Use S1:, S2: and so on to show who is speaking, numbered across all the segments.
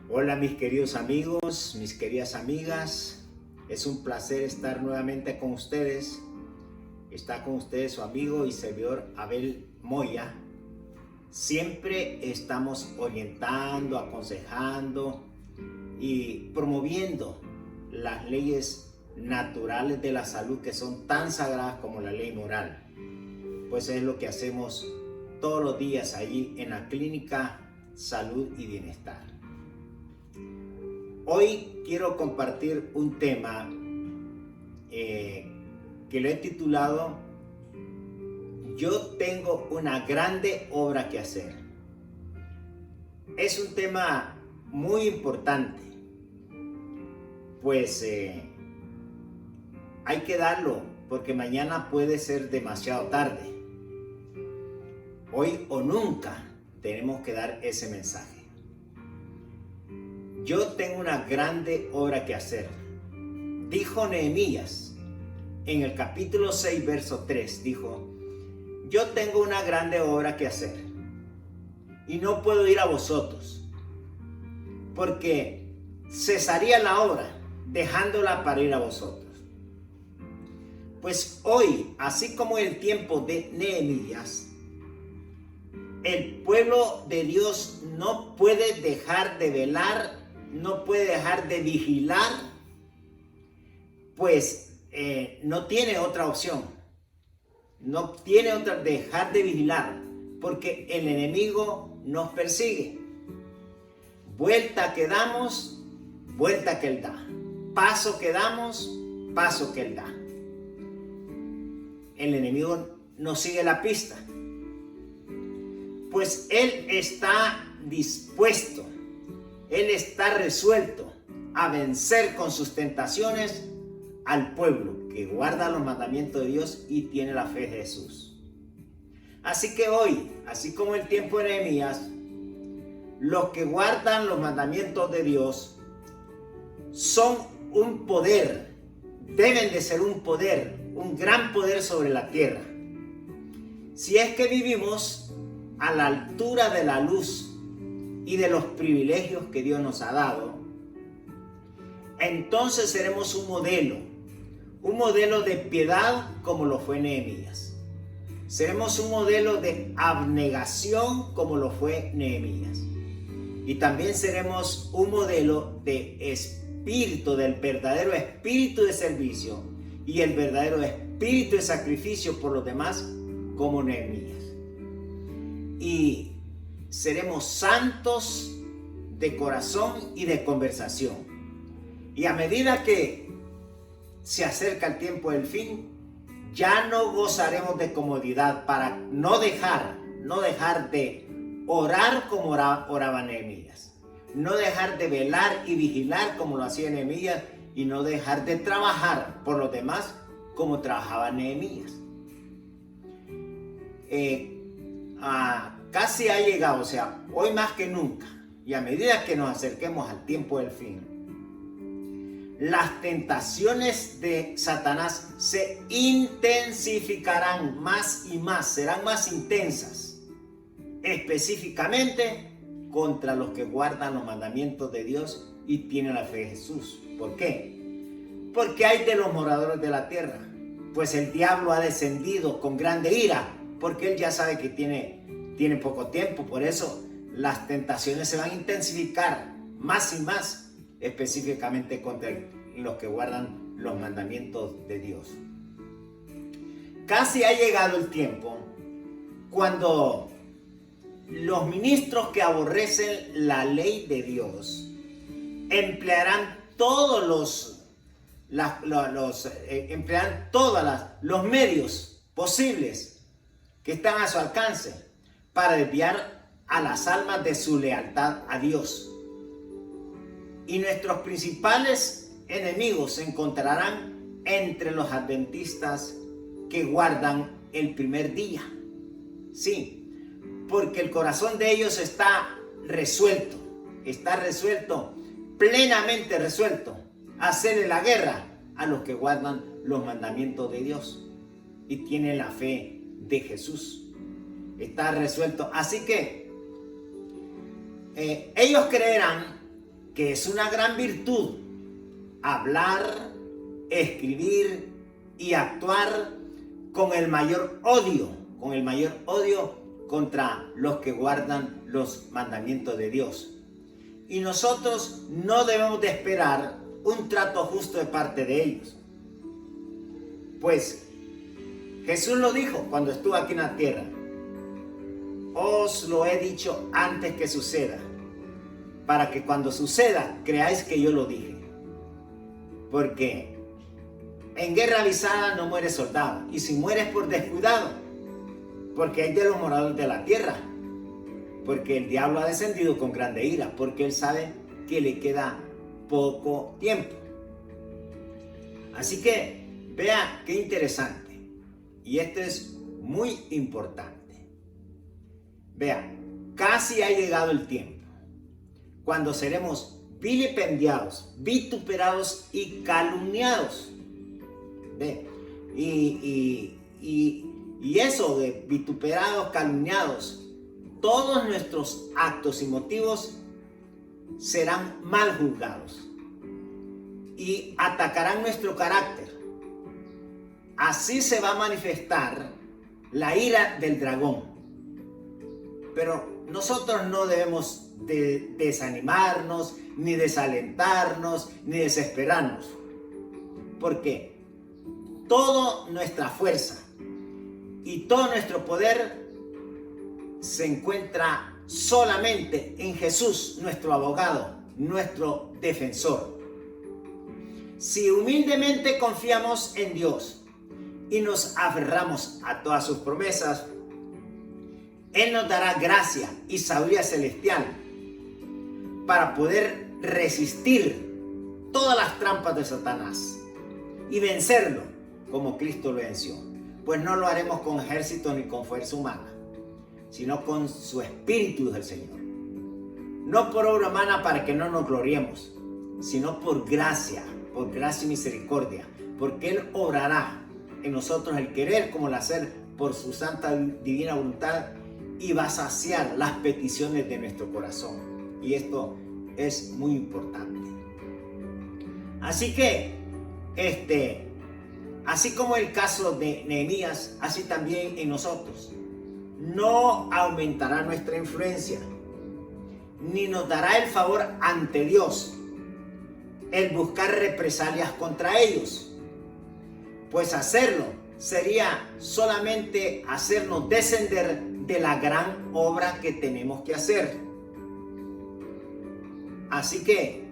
S1: Hola mis queridos amigos, mis queridas amigas, es un placer estar nuevamente con ustedes. Está con ustedes su amigo y servidor Abel Moya. Siempre estamos orientando, aconsejando y promoviendo las leyes naturales de la salud que son tan sagradas como la ley moral. Pues es lo que hacemos todos los días allí en la clínica Salud y Bienestar. Hoy quiero compartir un tema que lo he titulado Yo tengo una grande obra que hacer. Es un tema muy importante, pues hay que darlo porque mañana puede ser demasiado tarde. Hoy o nunca tenemos que dar ese mensaje. Yo tengo una grande obra que hacer. Dijo Nehemías en el capítulo 6, verso 3, dijo: yo tengo una grande obra que hacer y no puedo ir a vosotros, porque cesaría la obra dejándola para ir a vosotros. Pues hoy, así como en el tiempo de Nehemías, el pueblo de Dios no puede dejar de velar, no puede dejar de vigilar, pues no tiene otra opción. No tiene otra, dejar de vigilar, porque el enemigo nos persigue. Vuelta que damos, vuelta que él da. Paso que damos, paso que él da. El enemigo nos sigue la pista. Pues él está dispuesto, él está resuelto a vencer con sus tentaciones al pueblo que guarda los mandamientos de Dios y tiene la fe de Jesús. Así que hoy, así como el tiempo de Nehemías, los que guardan los mandamientos de Dios son un poder, deben de ser un poder, un gran poder sobre la tierra. Si es que vivimos a la altura de la luz y de los privilegios que Dios nos ha dado, entonces seremos un modelo de piedad como lo fue Nehemías. Seremos un modelo de abnegación como lo fue Nehemías. Y también seremos un modelo de espíritu, del verdadero espíritu de servicio y el verdadero espíritu de sacrificio por los demás como Nehemías. Y seremos santos de corazón y de conversación. Y a medida que se acerca el tiempo del fin, ya no gozaremos de comodidad para no dejar de orar como oraba Nehemías. No dejar de velar y vigilar como lo hacía Nehemías, y no dejar de trabajar por los demás como trabajaba Nehemías. Casi ha llegado, o sea, hoy más que nunca, y a medida que nos acerquemos al tiempo del fin, las tentaciones de Satanás se intensificarán más y más, serán más intensas, específicamente contra los que guardan los mandamientos de Dios y tienen la fe de Jesús. ¿Por qué? Porque hay de los moradores de la tierra, pues el diablo ha descendido con grande ira, porque él ya sabe que tiene poco tiempo. Por eso las tentaciones se van a intensificar más y más, específicamente contra los que guardan los mandamientos de Dios. Casi ha llegado el tiempo cuando los ministros que aborrecen la ley de Dios emplearán todos los medios posibles que están a su alcance para desviar a las almas de su lealtad a Dios. Y nuestros principales enemigos se encontrarán entre los adventistas que guardan el primer día. Sí, porque el corazón de ellos está resuelto, plenamente resuelto a hacerle la guerra a los que guardan los mandamientos de Dios y tienen la fe de Jesús. Está resuelto. Así que ellos creerán que es una gran virtud, hablar, escribir y actuar con el mayor odio contra los que guardan los mandamientos de Dios. Y nosotros no debemos de esperar un trato justo de parte de ellos. Pues Jesús lo dijo cuando estuvo aquí en la tierra. Os lo he dicho antes que suceda, para que cuando suceda creáis que yo lo dije. Porque en guerra avisada no muere soldado, y si mueres por descuidado, porque hay de los moradores de la tierra, porque el diablo ha descendido con grande ira, porque él sabe que le queda poco tiempo. Así que vea qué interesante, y esto es muy importante. Vea, casi ha llegado el tiempo cuando seremos vilipendiados, vituperados y calumniados. ¿Ve? Y eso de vituperados, calumniados, todos nuestros actos y motivos serán mal juzgados y atacarán nuestro carácter. Así se va a manifestar la ira del dragón. Pero nosotros no debemos de desanimarnos, ni desalentarnos, ni desesperarnos. Porque toda nuestra fuerza y todo nuestro poder se encuentra solamente en Jesús, nuestro abogado, nuestro defensor. Si humildemente confiamos en Dios y nos aferramos a todas sus promesas, Él nos dará gracia y sabiduría celestial para poder resistir todas las trampas de Satanás y vencerlo como Cristo lo venció. Pues no lo haremos con ejército ni con fuerza humana, sino con su Espíritu del Señor. No por obra humana para que no nos gloriemos, sino por gracia y misericordia, porque Él obrará en nosotros el querer como el hacer por su santa divina voluntad, y va a saciar las peticiones de nuestro corazón. Y esto es muy importante. Así que, así como el caso de Nehemías, así también en nosotros. No aumentará nuestra influencia, ni nos dará el favor ante Dios el buscar represalias contra ellos. Pues hacerlo sería solamente hacernos descender de la gran obra que tenemos que hacer. Así que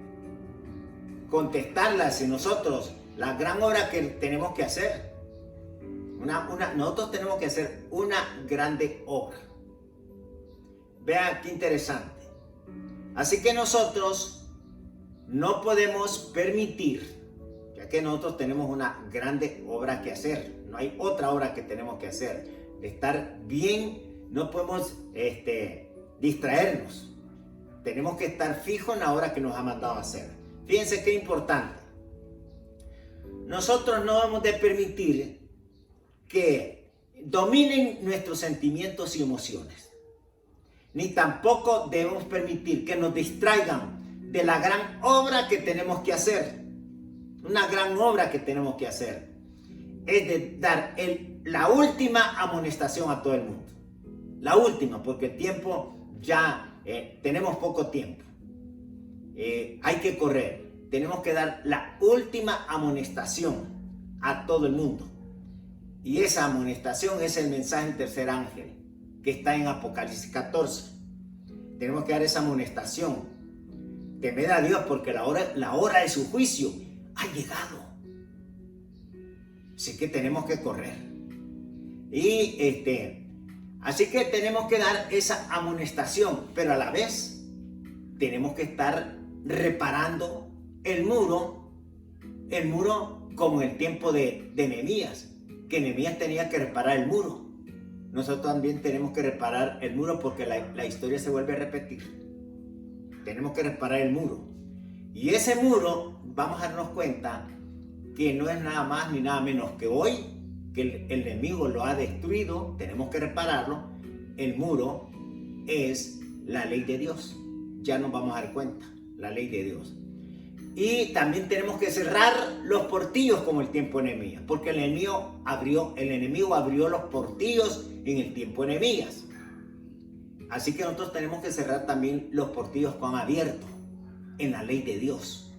S1: contestarla si nosotros, la gran obra que tenemos que hacer, nosotros tenemos que hacer una grande obra. Vea qué interesante. Así que nosotros no podemos permitir, ya que nosotros tenemos una grande obra que hacer, no hay otra obra que tenemos que hacer, de estar bien. No podemos distraernos. Tenemos que estar fijos en la obra que nos ha mandado a hacer. Fíjense qué importante. Nosotros no debemos de permitir que dominen nuestros sentimientos y emociones. Ni tampoco debemos permitir que nos distraigan de la gran obra que tenemos que hacer. Una gran obra que tenemos que hacer es de dar la última amonestación a todo el mundo. La última, porque el tiempo ya, tenemos poco tiempo. Hay que correr. Tenemos que dar la última amonestación a todo el mundo. Y esa amonestación es el mensaje del tercer ángel, que está en Apocalipsis 14. Tenemos que dar esa amonestación. Temed a Dios, porque la hora de su juicio ha llegado. Así que tenemos que correr. Y así que tenemos que dar esa amonestación, pero a la vez tenemos que estar reparando el muro como en el tiempo de Nehemías, que Nehemías tenía que reparar el muro. Nosotros también tenemos que reparar el muro porque la historia se vuelve a repetir. Tenemos que reparar el muro. Y ese muro, vamos a darnos cuenta que no es nada más ni nada menos que hoy, que el enemigo lo ha destruido, tenemos que repararlo. El muro es la ley de Dios. Ya nos vamos a dar cuenta. la ley de Dios. Y también tenemos que cerrar los portillos como el tiempo de Nehemías, porque el enemigo abrió los portillos en el tiempo de Nehemías. Así que nosotros tenemos que cerrar también los portillos con abierto en la ley de Dios,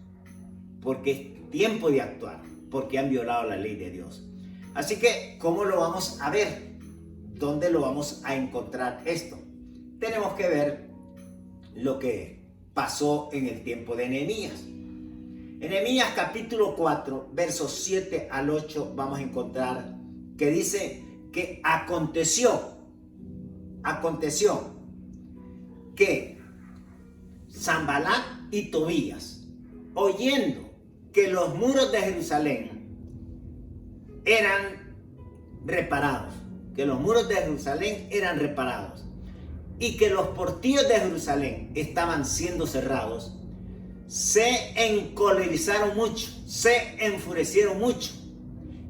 S1: porque es tiempo de actuar, porque han violado la ley de Dios. Así que, ¿cómo lo vamos a ver? ¿Dónde lo vamos a encontrar esto? Tenemos que ver lo que pasó en el tiempo de Nehemías. En Nehemías capítulo 4, versos 7 al 8, vamos a encontrar que dice que aconteció que Sanbalat y Tobías, oyendo que los muros de Jerusalén eran reparados, y que los portillos de Jerusalén estaban siendo cerrados, se encolerizaron mucho, se enfurecieron mucho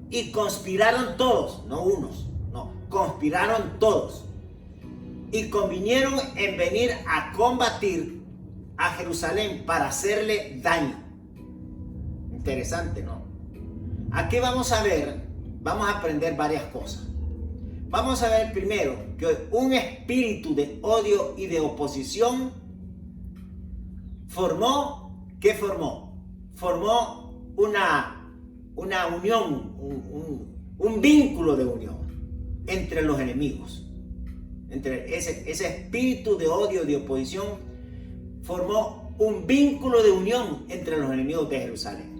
S1: y conspiraron todos, no unos, no, conspiraron todos y convinieron en venir a combatir a Jerusalén para hacerle daño. Interesante, ¿no? Aquí vamos a aprender varias cosas. Vamos a ver primero que un espíritu de odio y de oposición formó una unión, un vínculo de unión entre los enemigos. Entre ese espíritu de odio y de oposición formó un vínculo de unión entre los enemigos de Jerusalén.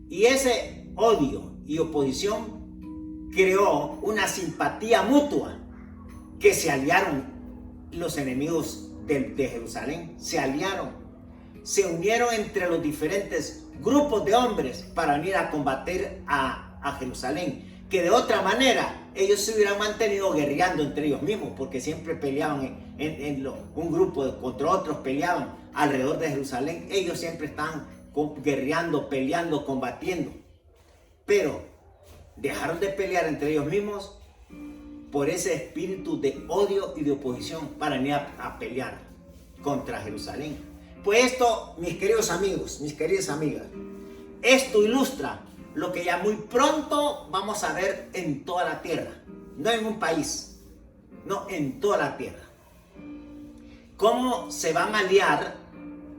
S1: Y ese odio y oposición creó una simpatía mutua, que se aliaron los enemigos de Jerusalén, se unieron entre los diferentes grupos de hombres para venir a combatir a Jerusalén, que de otra manera ellos se hubieran mantenido guerreando entre ellos mismos, porque siempre peleaban un grupo contra otros, peleaban alrededor de Jerusalén. Ellos siempre estaban guerreando, peleando, combatiendo, pero dejaron de pelear entre ellos mismos por ese espíritu de odio y de oposición para venir a pelear contra Jerusalén. Pues esto, mis queridos amigos, mis queridas amigas, esto ilustra lo que ya muy pronto vamos a ver en toda la tierra, no en un país, no, en toda la tierra. Cómo se van a aliar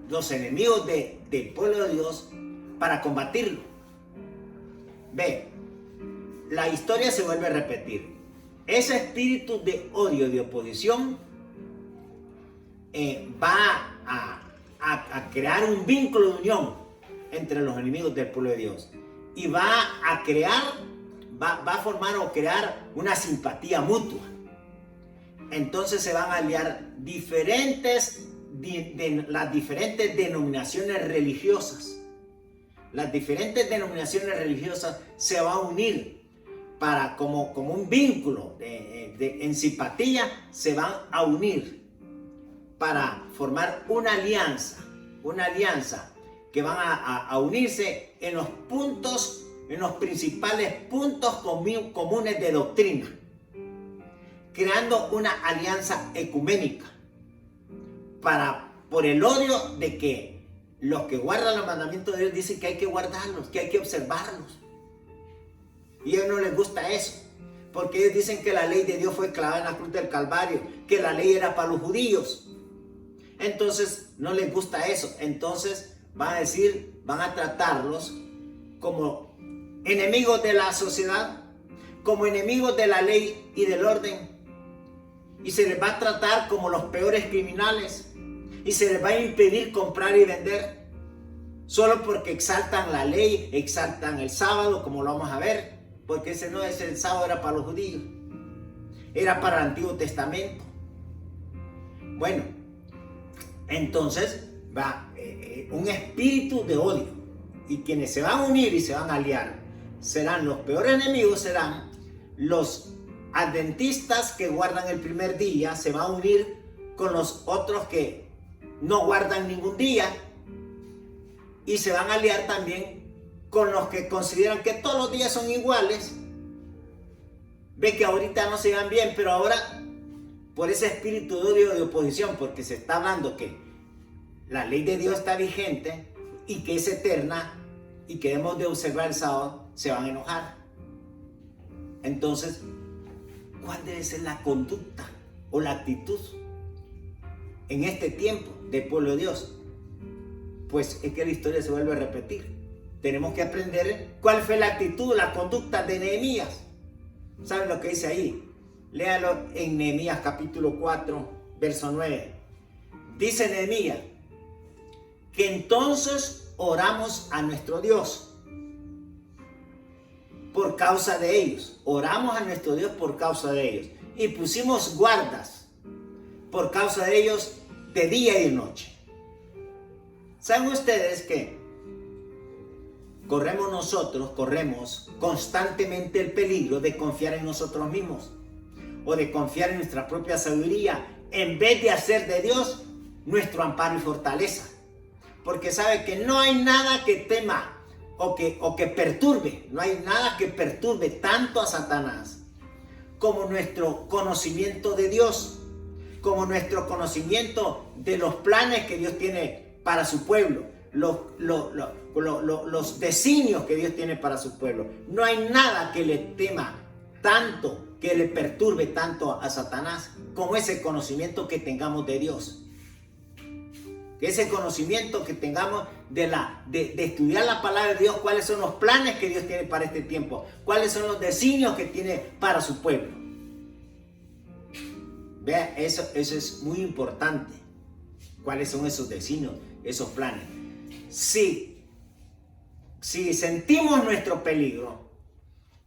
S1: los enemigos del pueblo de Dios para combatirlo. Ve, la historia se vuelve a repetir. Ese espíritu de odio y de oposición va a crear un vínculo de unión entre los enemigos del pueblo de Dios, y va a formar o crear una simpatía mutua. Entonces se van a aliar las diferentes denominaciones religiosas. Las diferentes denominaciones religiosas se van a unir para como un vínculo en simpatía, se van a unir para formar una alianza que van a unirse en los principales puntos comunes de doctrina, creando una alianza ecuménica por el odio de que los que guardan los mandamientos de Dios dicen que hay que guardarlos, que hay que observarlos. Y a ellos no les gusta eso, porque ellos dicen que la ley de Dios fue clavada en la cruz del Calvario, que la ley era para los judíos. Entonces no les gusta eso. Entonces van a tratarlos como enemigos de la sociedad, como enemigos de la ley y del orden, y se les va a tratar como los peores criminales, y se les va a impedir comprar y vender, solo porque exaltan la ley, exaltan el sábado, como lo vamos a ver, porque el sábado era para los judíos, era para el Antiguo Testamento. Bueno, entonces va un espíritu de odio, y quienes se van a unir y se van a aliar serán los peores enemigos, serán los adventistas que guardan el primer día, se van a unir con los otros que no guardan ningún día, y se van a aliar también con los que consideran que todos los días son iguales. Ve que ahorita no se llevan bien, pero ahora por ese espíritu de odio y de oposición, porque se está hablando que la ley de Dios está vigente y que es eterna y que debemos de observar el sábado, se van a enojar. Entonces, ¿cuál debe ser la conducta o la actitud en este tiempo del pueblo de Dios? Pues es que la historia se vuelve a repetir. Tenemos que aprender cuál fue la actitud, la conducta de Nehemías. ¿Saben lo que dice ahí? Léalo en Nehemías capítulo 4, verso 9. Dice Nehemías que entonces oramos a nuestro Dios por causa de ellos. Oramos a nuestro Dios por causa de ellos. Y pusimos guardas por causa de ellos de día y de noche. ¿Saben ustedes que corremos constantemente el peligro de confiar en nosotros mismos o de confiar en nuestra propia sabiduría en vez de hacer de Dios nuestro amparo y fortaleza? Porque sabe que no hay nada que tema o que perturbe, no hay nada que perturbe tanto a Satanás como nuestro conocimiento de Dios, como nuestro conocimiento de los planes que Dios tiene para su pueblo, los designios que Dios tiene para su pueblo. No hay nada que le tema tanto, que le perturbe tanto a Satanás como ese conocimiento que tengamos de Dios. Ese conocimiento que tengamos de estudiar la palabra de Dios, cuáles son los planes que Dios tiene para este tiempo, cuáles son los designios que tiene para su pueblo. Vea, eso es muy importante. ¿Cuáles son esos designios, esos planes? Si sentimos nuestro peligro,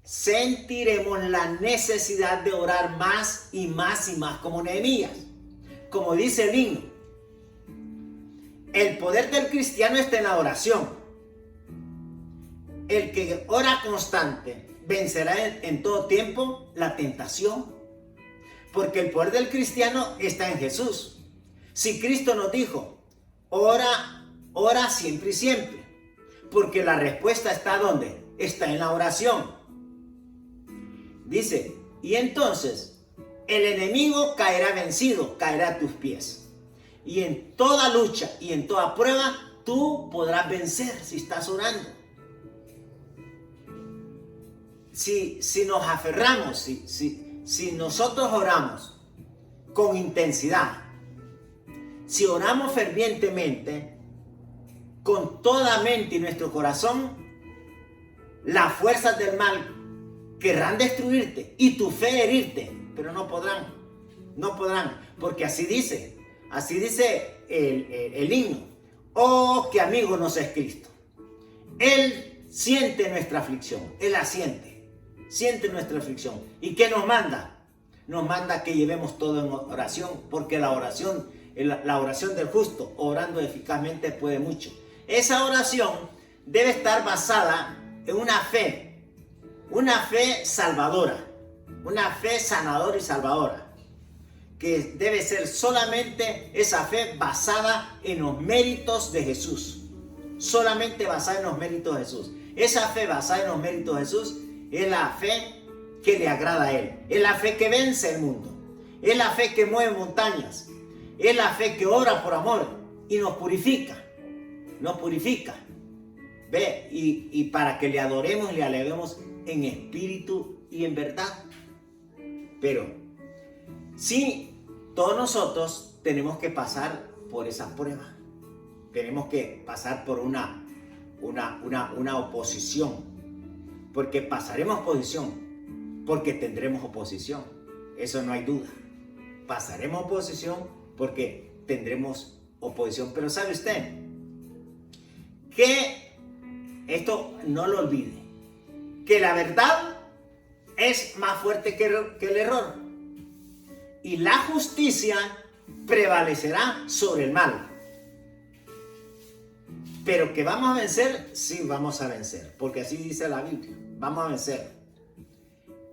S1: sentiremos la necesidad de orar más y más y más como Nehemías. Como dice el himno, el poder del cristiano está en la oración. El que ora constante vencerá en todo tiempo la tentación. Porque el poder del cristiano está en Jesús. Si Cristo nos dijo, ora siempre y siempre. Porque la respuesta está ¿dónde? Está en la oración. Dice, y entonces el enemigo caerá vencido, caerá a tus pies. Y en toda lucha y en toda prueba, tú podrás vencer si estás orando. Si nos aferramos, si nosotros oramos con intensidad, si oramos fervientemente, con toda mente y nuestro corazón, las fuerzas del mal querrán destruirte y tu fe herirte, pero no podrán, porque así dice el himno, oh, qué amigo nos es Cristo. Él siente nuestra aflicción, Él la siente nuestra aflicción. ¿Y qué nos manda? Nos manda que llevemos todo en oración, porque la oración del justo, orando eficazmente, puede mucho. Esa oración debe estar basada en una fe salvadora, una fe sanadora y salvadora, que debe ser solamente esa fe basada en los méritos de Jesús, solamente basada en los méritos de Jesús. Esa fe basada en los méritos de Jesús es la fe que le agrada a Él, es la fe que vence el mundo, es la fe que mueve montañas, es la fe que ora por amor y nos purifica, ve, y para que le adoremos y le alabemos en espíritu y en verdad. Pero sí, todos nosotros tenemos que pasar por esa prueba, tenemos que pasar por una oposición, porque pasaremos oposición, porque tendremos oposición, eso no hay duda. Pasaremos oposición porque tendremos oposición. Pero ¿sabe usted que esto no lo olvide? Que la verdad es más fuerte que el error. Y la justicia prevalecerá sobre el mal. Pero que vamos a vencer, sí vamos a vencer. Porque así dice la Biblia. Vamos a vencer.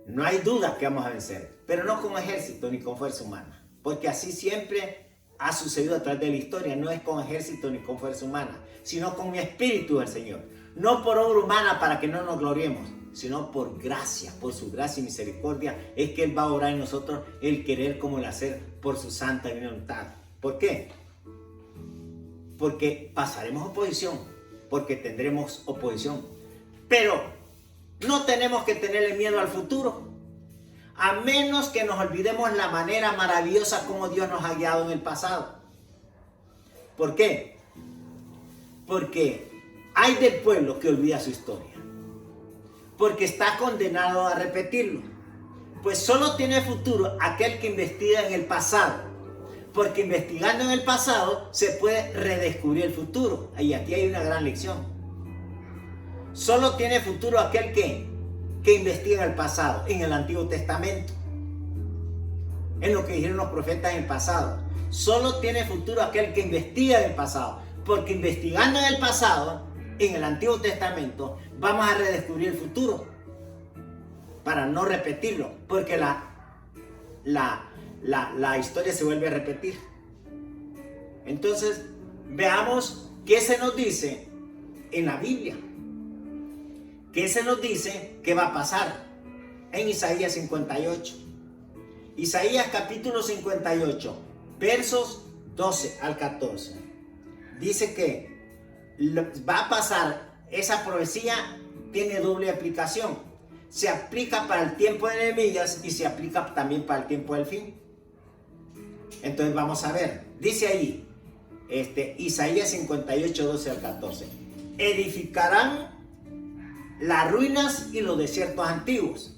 S1: No hay duda que vamos a vencer. Pero no con ejército ni con fuerza humana. Porque así siempre ha sucedido a través de la historia. No es con ejército ni con fuerza humana, sino con mi espíritu del Señor. No por obra humana para que no nos gloriemos, sino por gracia, por su gracia y misericordia, es que Él va a orar en nosotros el querer como el hacer por su santa voluntad. ¿Por qué? porque pasaremos oposición, porque tendremos oposición. Pero no tenemos que tenerle miedo al futuro, a menos que nos olvidemos la manera maravillosa como Dios nos ha guiado en el pasado. ¿Por qué? Porque hay del pueblo que olvida su historia, porque está condenado a repetirlo. Pues solo tiene futuro aquel que investiga en el pasado, porque investigando en el pasado se puede redescubrir el futuro. Y aquí hay una gran lección. Solo tiene futuro aquel que investiga en el pasado, en el Antiguo Testamento, en lo que dijeron los profetas en el pasado. Solo tiene futuro aquel que investiga en el pasado, porque investigando en el pasado, en el Antiguo Testamento, vamos a redescubrir el futuro para no repetirlo, porque la historia se vuelve a repetir. Entonces, veamos qué se nos dice en la Biblia. ¿Qué se nos dice que va a pasar en Isaías 58? Isaías capítulo 58, versos 12 al 14. Dice que va a pasar, esa profecía tiene doble aplicación. Se aplica para el tiempo de Nehemías y se aplica también para el tiempo del fin. Entonces vamos a ver, dice ahí, Isaías 58, 12 al 14. Edificarán las ruinas y los desiertos antiguos,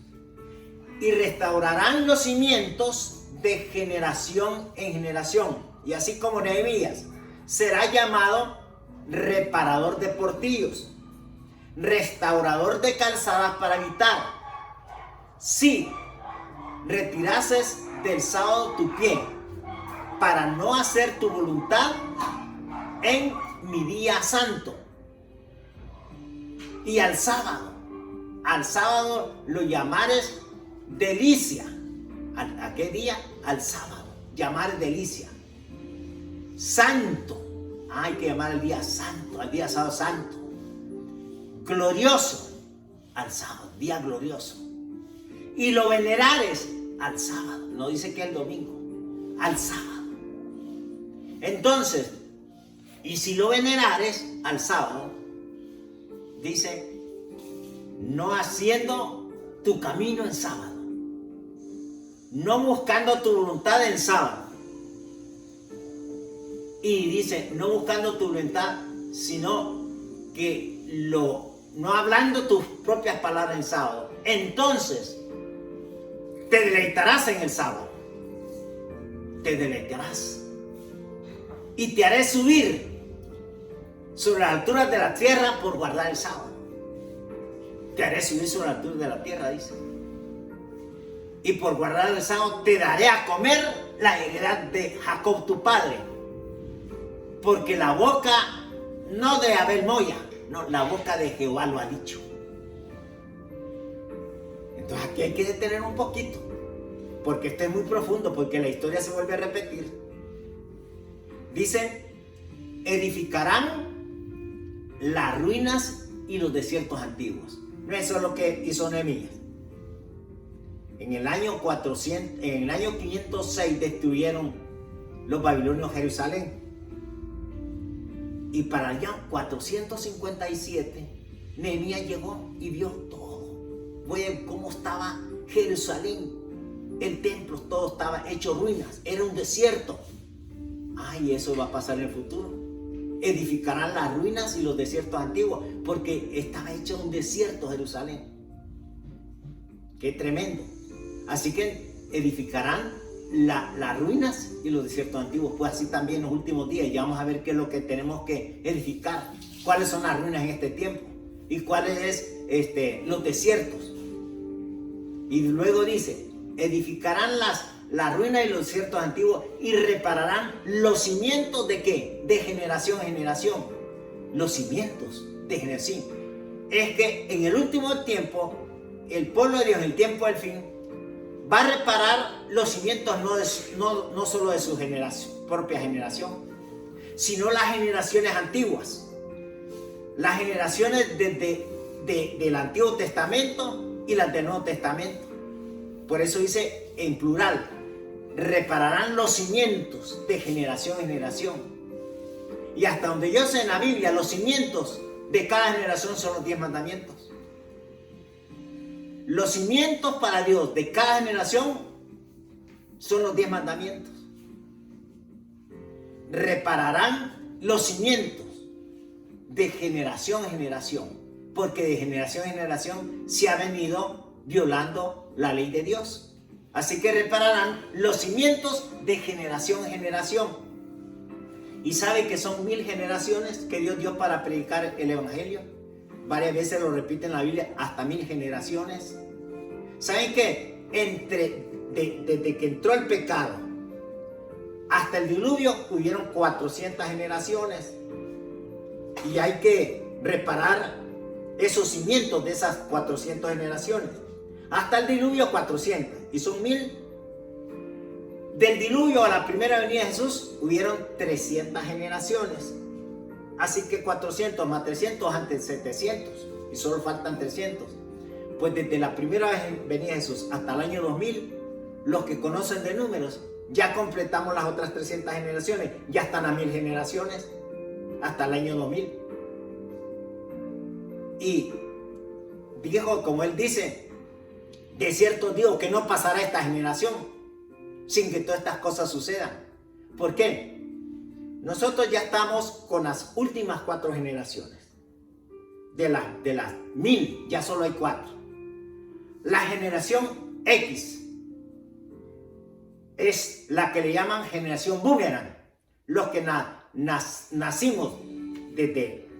S1: y restaurarán los cimientos de generación en generación. Y así como Nehemías será llamado reparador de portillos, restaurador de calzadas para habitar. Si retirases del sábado tu pie, para no hacer tu voluntad en mi día santo. Y al sábado lo llamares delicia. ¿A qué día? Al sábado, llamar delicia. Santo, hay que llamar al día santo, al día sábado santo. Glorioso, al sábado, día glorioso. Y lo venerares al sábado, no dice que el domingo, al sábado. Entonces, y si lo venerares al sábado, dice, no haciendo tu camino en sábado, no buscando tu voluntad en sábado. Y dice, no buscando tu voluntad, sino que no hablando tus propias palabras en sábado. Entonces, te deleitarás en el sábado. Te deleitarás. Y te haré subir sobre las alturas de la tierra por guardar el sábado. Te haré subir sobre las alturas de la tierra, dice. Y por guardar el sábado te daré a comer la heredad de Jacob tu padre. Porque la boca no de Abel Moya, no, la boca de Jehová lo ha dicho. Entonces aquí hay que detener un poquito, porque esto es muy profundo, porque la historia se vuelve a repetir. Dice, edificarán las ruinas y los desiertos antiguos. No, eso es lo que hizo Nehemías. En el año 506 destruyeron los babilonios Jerusalén. Y para el año 457, Nehemías llegó y vio todo. Vean cómo estaba Jerusalén. El templo, todo estaba hecho ruinas. Era un desierto. Ay, eso va a pasar en el futuro. Edificarán las ruinas y los desiertos antiguos, porque estaba hecho un desierto Jerusalén. Qué tremendo. Así que edificarán las ruinas y los desiertos antiguos. Pues así también en los últimos días. Ya vamos a ver qué es lo que tenemos que edificar. Cuáles son las ruinas en este tiempo y cuáles los desiertos. Y luego dice, edificarán las ruinas y los desiertos antiguos y repararán los cimientos de ¿qué? De generación en generación. Los cimientos de generación. Es que en el último tiempo, el pueblo de Dios, en el tiempo del fin, va a reparar los cimientos no solo de su propia generación, sino las generaciones antiguas. Las generaciones del Antiguo Testamento y las del Nuevo Testamento. Por eso dice en plural, repararán los cimientos de generación en generación. Y hasta donde yo sé en la Biblia, los cimientos de cada generación son los 10 mandamientos. Los cimientos para Dios de cada generación son los 10 mandamientos. Repararán los cimientos de generación en generación, porque de generación en generación se ha venido violando la ley de Dios. Así que repararán los cimientos de generación en generación. Y sabe que son 1000 generaciones que Dios dio para predicar el evangelio. Varias veces lo repite en la Biblia, hasta 1000 generaciones. ¿Saben qué? Desde que entró el pecado hasta el diluvio hubieron 400 generaciones. Y hay que reparar esos cimientos de esas 400 generaciones. Hasta el diluvio 400. Y son 1000. Del diluvio a la primera venida de Jesús hubieron 300 generaciones. Así que 400 más 300 antes 700. Y solo faltan 300. Pues desde la primera venida de Jesús hasta el año 2000, los que conocen de números, ya completamos las otras 300 generaciones. Ya están a 1000 generaciones hasta el año 2000. Y dijo, como él dice, de cierto digo que no pasará esta generación sin que todas estas cosas sucedan. ¿Por qué? Nosotros ya estamos con las últimas 4 generaciones. De las 1000 ya solo hay 4. La generación X es la que le llaman generación boomerang. Los que nacimos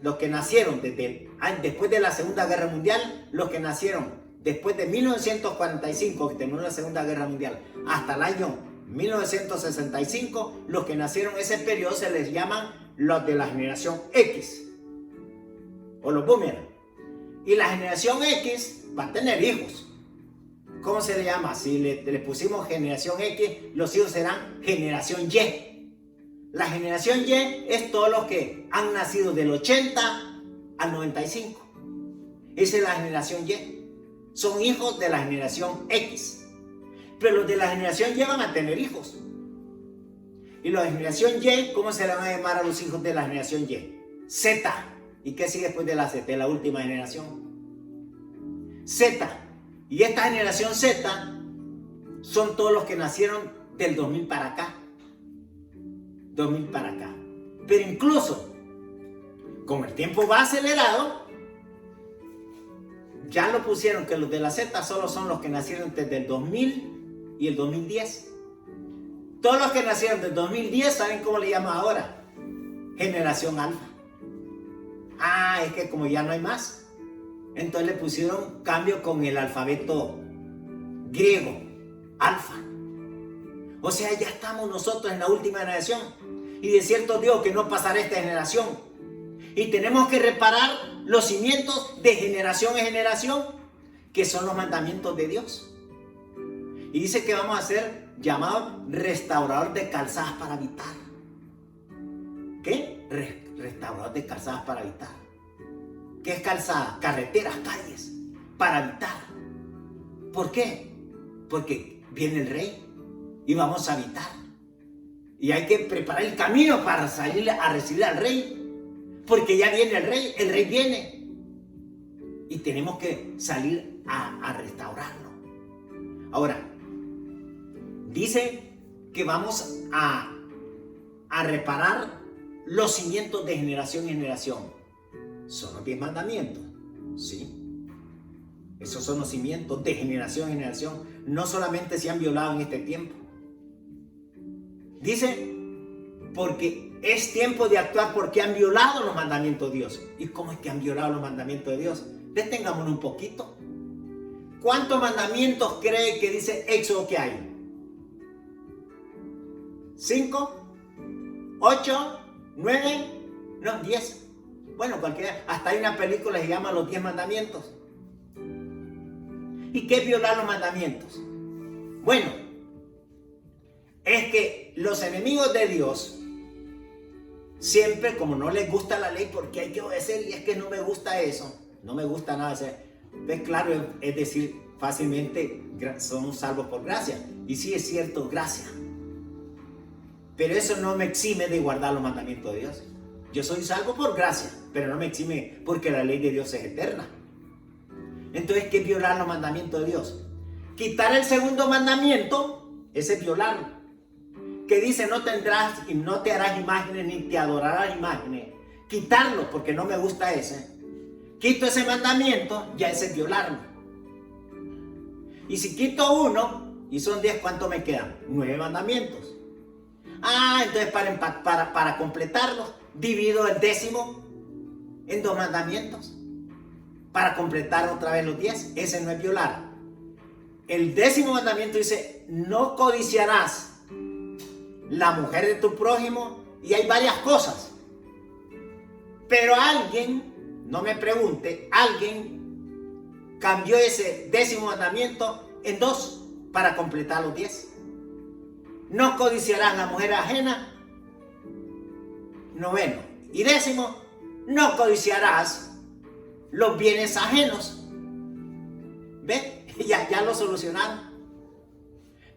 S1: los que nacieron después de la Segunda Guerra Mundial, los que nacieron después de 1945, que terminó la Segunda Guerra Mundial, hasta el año 1965, los que nacieron en ese periodo se les llaman los de la generación X, o los boomerang. Y la generación X va a tener hijos. ¿Cómo se le llama? Si le pusimos generación X, los hijos serán generación Y. La generación Y es todos los que han nacido del 80 al 95. Esa es la generación Y. Son hijos de la generación X. Pero los de la generación Y van a tener hijos. Y los de la generación Y, ¿cómo se le van a llamar a los hijos de la generación Y? Z. ¿Y qué sigue después de la Z? De la última generación. Z. Y esta generación Z son todos los que nacieron del 2000 para acá. 2000 para acá. Pero incluso, como el tiempo va acelerado, ya lo pusieron que los de la Z solo son los que nacieron desde el 2000 y el 2010. Todos los que nacieron del 2010, ¿saben cómo le llaman ahora? Generación alfa. Ah, es que como ya no hay más, entonces le pusieron cambio con el alfabeto griego, alfa. O sea, ya estamos nosotros en la última generación. Y de cierto digo que no pasará esta generación. Y tenemos que reparar los cimientos de generación en generación, que son los mandamientos de Dios. Y dice que vamos a ser llamados restaurador de calzadas para habitar. ¿Qué? Restaurador de calzadas para habitar. ¿Qué es calzada? Carreteras, calles, para habitar. ¿Por qué? Porque viene el rey y vamos a habitar. Y hay que preparar el camino para salir a recibir al rey. Porque ya viene el rey viene. Y tenemos que salir a restaurarlo. Ahora, dice que vamos a reparar los cimientos de generación en generación. Son los 10 mandamientos, ¿sí? Esos son los cimientos de generación en generación. No solamente se han violado en este tiempo. Dice, porque es tiempo de actuar porque han violado los mandamientos de Dios. ¿Y cómo es que han violado los mandamientos de Dios? Detengámonos un poquito. ¿Cuántos mandamientos cree que dice Éxodo que hay? ¿5? ¿8? ¿9? No, 10. Bueno, cualquiera. Hasta hay una película que se llama Los 10 Mandamientos. ¿Y qué es violar los mandamientos? Bueno, es que los enemigos de Dios siempre, como no les gusta la ley, porque hay que obedecer, y es que no me gusta eso, no me gusta nada. Es claro, es decir, fácilmente somos salvos por gracia. Y sí es cierto, gracia. Pero eso no me exime de guardar los mandamientos de Dios. Yo soy salvo por gracia, pero no me exime porque la ley de Dios es eterna. Entonces, ¿qué es violar los mandamientos de Dios? Quitar el segundo mandamiento, ese es violarlo. Que dice, no tendrás y no te harás imágenes ni te adorarás imágenes. Quitarlo, porque no me gusta ese. Quito ese mandamiento, ya ese es violarlo. Y si quito uno, y son 10, ¿cuánto me quedan? 9 mandamientos. Entonces para completarlos, divido el 10º en 2 mandamientos. Para completar otra vez los 10, ese no es violar. El 10º mandamiento dice, no codiciarás la mujer de tu prójimo, y hay varias cosas. Pero alguien, no me pregunte, alguien cambió ese 10º mandamiento en 2 para completar los 10. No codiciarás la mujer ajena. 9. Y 10º, no codiciarás los bienes ajenos. ¿Ve? Ya lo solucionaron.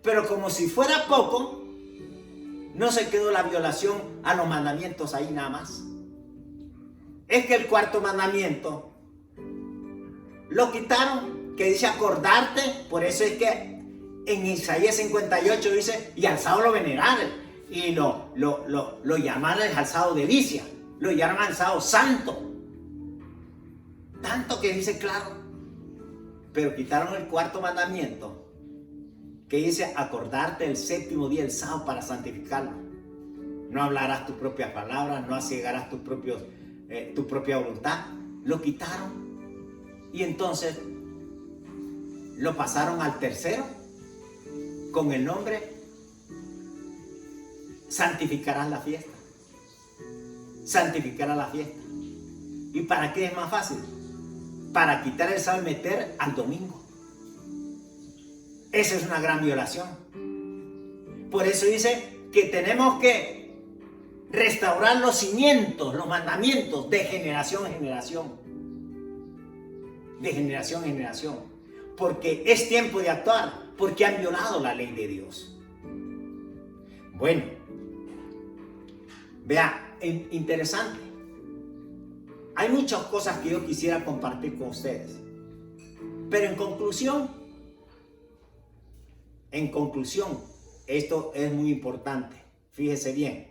S1: Pero como si fuera poco, no se quedó la violación a los mandamientos ahí nada más. Es que el 4º mandamiento lo quitaron, que dice acordarte. Por eso es que en Isaías 58 dice, y alzado lo venerar, y lo llamaron el alzado de vicia, lo llamaron alzado santo. Tanto que dice claro. Pero quitaron el 4º mandamiento, que dice acordarte el 7º día, el sábado, para santificarlo. No hablarás tus propias palabras, no asiegarás tu propia voluntad. Lo quitaron. Y entonces lo pasaron al 3º con el nombre santificarás la fiesta. Santificarás la fiesta. ¿Y para qué es más fácil? Para quitar el sábado y meter al domingo. Esa es una gran violación. Por eso dice que tenemos que restaurar los cimientos, los mandamientos de generación en generación. De generación en generación. Porque es tiempo de actuar, porque han violado la ley de Dios. Bueno, vea, interesante. Hay muchas cosas que yo quisiera compartir con ustedes. Pero en conclusión, esto es muy importante. Fíjese bien.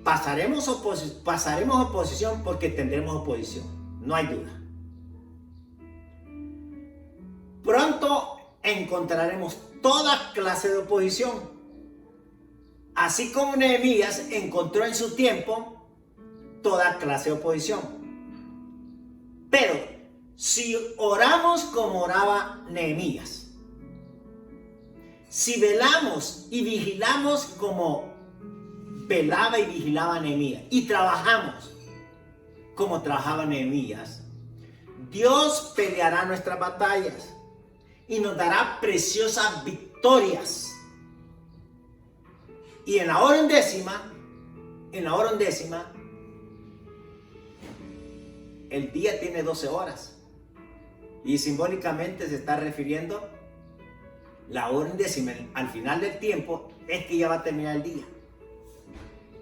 S1: Pasaremos oposición porque tendremos oposición. No hay duda. Pronto encontraremos toda clase de oposición. Así como Nehemías encontró en su tiempo toda clase de oposición. Pero si oramos como oraba Nehemías, si velamos y vigilamos como velaba y vigilaba Nehemías, y trabajamos como trabajaba Nehemías, Dios peleará nuestras batallas y nos dará preciosas victorias. Y en la hora undécima, el día tiene 12 horas. Y simbólicamente se está refiriendo la hora undécima, al final del tiempo, es que ya va a terminar el día.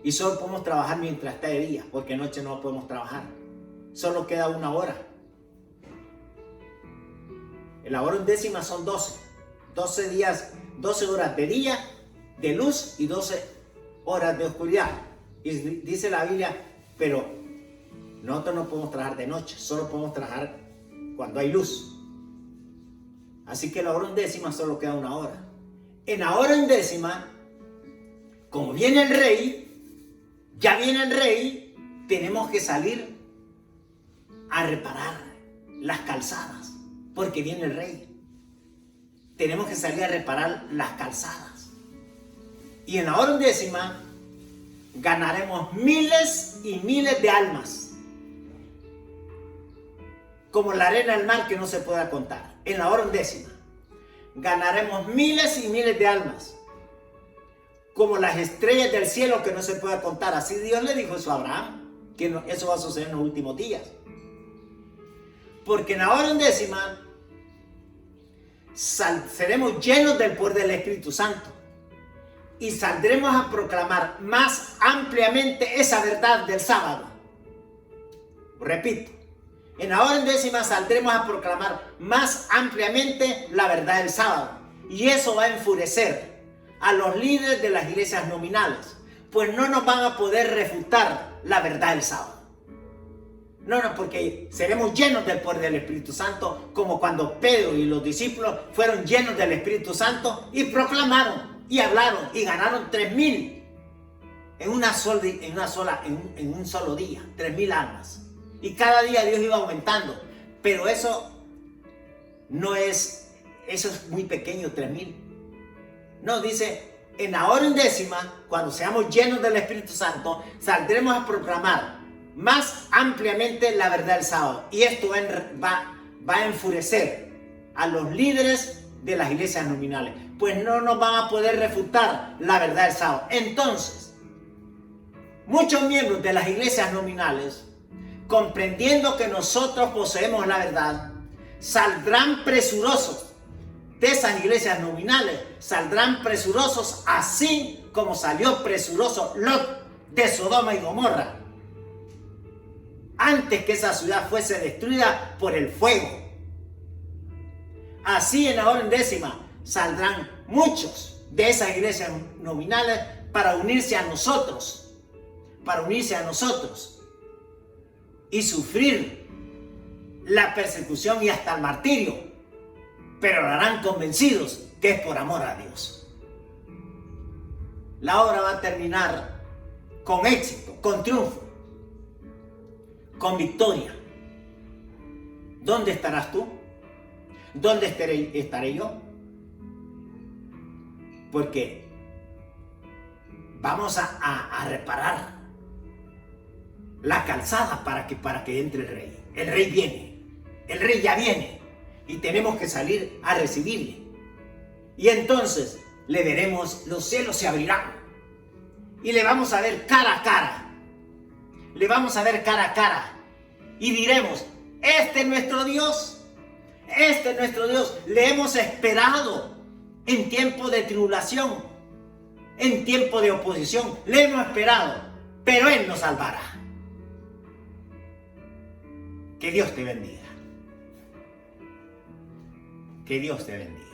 S1: Y solo podemos trabajar mientras está de día, porque noche no podemos trabajar. Solo queda 1 hora. En la hora undécima son 12. 12 días, 12 horas de día, de luz, y 12 horas de oscuridad. Y dice la Biblia, pero nosotros no podemos trabajar de noche, solo podemos trabajar cuando hay luz. Así que la hora undécima solo queda 1 hora. En la hora undécima, como viene el rey, ya viene el rey, tenemos que salir a reparar las calzadas, porque viene el rey. Tenemos que salir a reparar las calzadas. Y en la hora undécima ganaremos miles y miles de almas, como la arena del mar que no se pueda contar. En la hora undécima ganaremos miles y miles de almas, como las estrellas del cielo que no se pueda contar. Así Dios le dijo eso a Abraham, que eso va a suceder en los últimos días. Porque en la hora undécima seremos llenos del poder del Espíritu Santo, y saldremos a proclamar más ampliamente esa verdad del sábado. Repito, en la hora undécima saldremos a proclamar más ampliamente la verdad del sábado. Y eso va a enfurecer a los líderes de las iglesias nominales, pues no nos van a poder refutar la verdad del sábado. No, porque seremos llenos del poder del Espíritu Santo, como cuando Pedro y los discípulos fueron llenos del Espíritu Santo y proclamaron y hablaron y ganaron 3,000 en un solo día, 3,000 almas. Y cada día Dios iba aumentando. Pero eso es muy pequeño, 3,000. No, dice, en la hora undécima, cuando seamos llenos del Espíritu Santo, saldremos a proclamar más ampliamente la verdad del sábado. Y esto va a enfurecer a los líderes de las iglesias nominales, pues no nos van a poder refutar la verdad del sábado. Entonces, muchos miembros de las iglesias nominales, comprendiendo que nosotros poseemos la verdad, saldrán presurosos de esas iglesias nominales, saldrán presurosos así como salió presuroso Lot de Sodoma y Gomorra, antes que esa ciudad fuese destruida por el fuego. Así en la hora undécima saldrán muchos de esas iglesias nominales para unirse a nosotros, y sufrir la persecución y hasta el martirio, pero lo harán convencidos que es por amor a Dios. La obra va a terminar con éxito, con triunfo, con victoria. ¿Dónde estarás tú? ¿Dónde estaré yo? Porque vamos a reparar la calzada para que entre el rey. El rey viene, el rey ya viene y tenemos que salir a recibirle. Y entonces le veremos, los cielos se abrirán y le vamos a ver cara a cara. Le vamos a ver cara a cara y diremos, este es nuestro Dios, este es nuestro Dios. Le hemos esperado en tiempo de tribulación, en tiempo de oposición, le hemos esperado, pero Él nos salvará. Que Dios te bendiga. Que Dios te bendiga.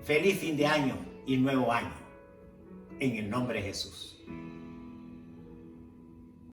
S1: Feliz fin de año y nuevo año. En el nombre de Jesús.